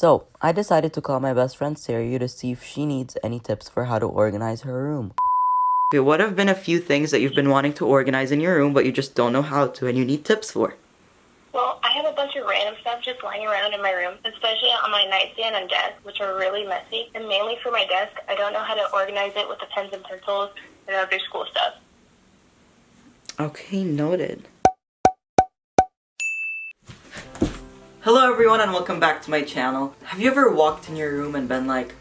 So, I decided to call my best friend Sarah to see if she needs any tips for how to organize her room. Okay, what have been a few things that you've been wanting to organize in your room but you just don't know how to and you need tips for? Well, I have a bunch of random stuff just lying around in my room, especially on my nightstand and desk, which are really messy. And mainly for my desk, I don't know how to organize it with the pens and pencils and other school stuff. Okay, noted. Hello everyone and welcome back to my channel. Have you ever walked in your room and been like,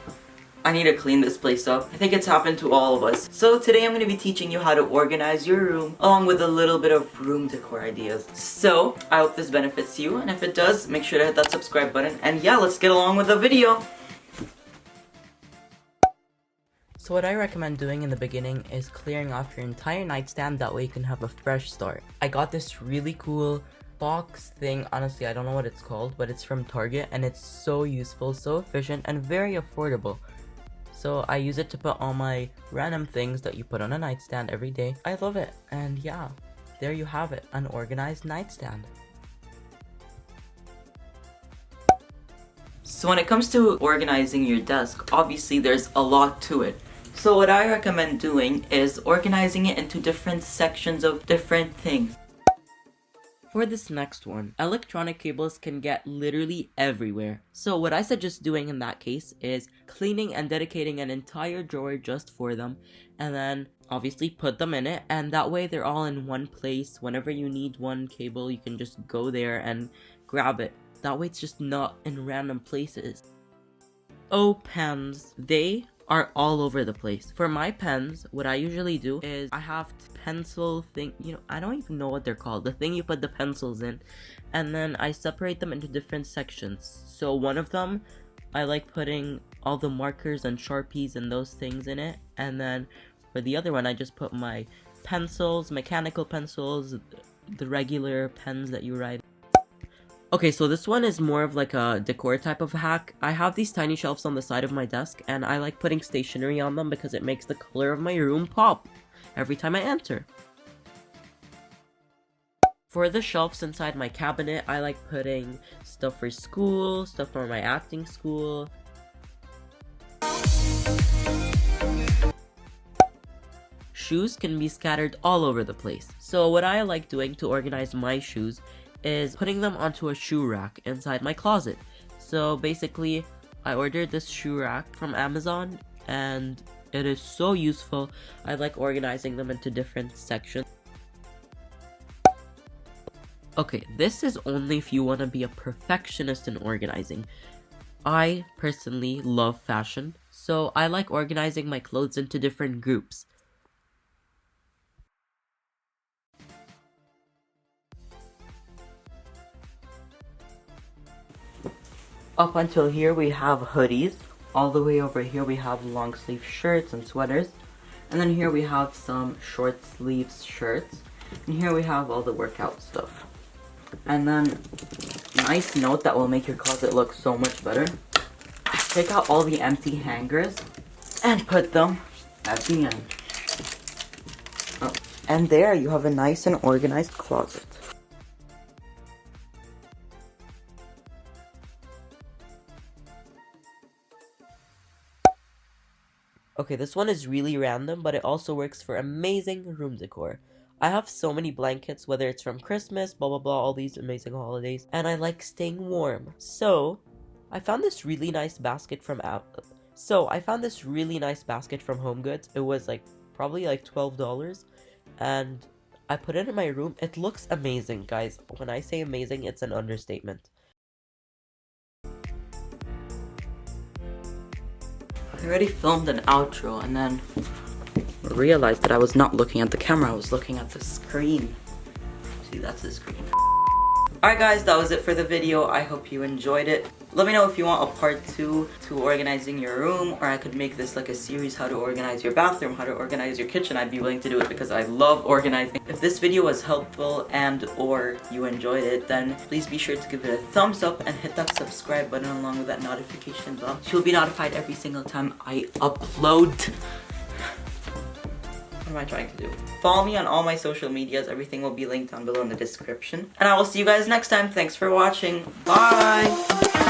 I need to clean this place up? I think it's happened to all of us. So today I'm going to be teaching you how to organize your room along with a little bit of room decor ideas. So I hope this benefits you, and if it does, make sure to hit that subscribe button. And yeah, let's get along with the video. So what I recommend doing in the beginning is clearing off your entire nightstand, that way you can have a fresh start. I got this really cool box thing, honestly I don't know what it's called, but it's from Target and it's so useful, so efficient, and very affordable. So I use it to put all my random things that you put on a nightstand every day. I love it, and yeah, there you have it, an organized nightstand. So when it comes to organizing your desk, obviously there's a lot to it. So what I recommend doing is organizing it into different sections of different things. For this next one, electronic cables can get literally everywhere. So what I suggest doing in that case is cleaning and dedicating an entire drawer just for them, and then obviously put them in it, and that way they're all in one place. Whenever you need one cable, you can just go there and grab it. That way it's just not in random places. Oh, pens. They are all over the place. For my pens, what I usually do is I have pencil thing, I don't even know what they're called, the thing you put the pencils in, and then I separate them into different sections. So one of them, I like putting all the markers and Sharpies and those things in it, and then for the other one, I just put my pencils, mechanical pencils, the regular pens that you write. Okay, so this one is more of like a decor type of hack. I have these tiny shelves on the side of my desk, and I like putting stationery on them because it makes the color of my room pop every time I enter. For the shelves inside my cabinet, I like putting stuff for school, stuff for my acting school. Shoes can be scattered all over the place. So what I like doing to organize my shoes is putting them onto a shoe rack inside my closet. So basically, I ordered this shoe rack from Amazon and it is so useful. I like organizing them into different sections. Okay, this is only if you want to be a perfectionist in organizing. I personally love fashion, so I like organizing my clothes into different groups. Up until here we have hoodies. All the way over here we have long sleeve shirts and sweaters. And then here we have some short sleeves shirts. And here we have all the workout stuff. And then, nice note that will make your closet look so much better. Take out all the empty hangers and put them at the end. Oh, and there you have a nice and organized closet. Okay, this one is really random, but it also works for amazing room decor. I have so many blankets, whether it's from Christmas, blah blah blah, all these amazing holidays, and I like staying warm. So, I found this really nice basket from HomeGoods. It was probably like $12, and I put it in my room. It looks amazing, guys. When I say amazing, it's an understatement. I already filmed an outro and then realized that I was not looking at the camera, I was looking at the screen. See, that's the screen. Alright guys, that was it for the video. I hope you enjoyed it. Let me know if you want a part 2 to organizing your room, or I could make this like a series, how to organize your bathroom, how to organize your kitchen. I'd be willing to do it because I love organizing. If this video was helpful and or you enjoyed it, then please be sure to give it a thumbs up and hit that subscribe button along with that notification bell. You'll be notified every single time I upload. What am I trying to do? Follow me on all my social medias. Everything will be linked down below in the description. And I will see you guys next time. Thanks for watching. Bye!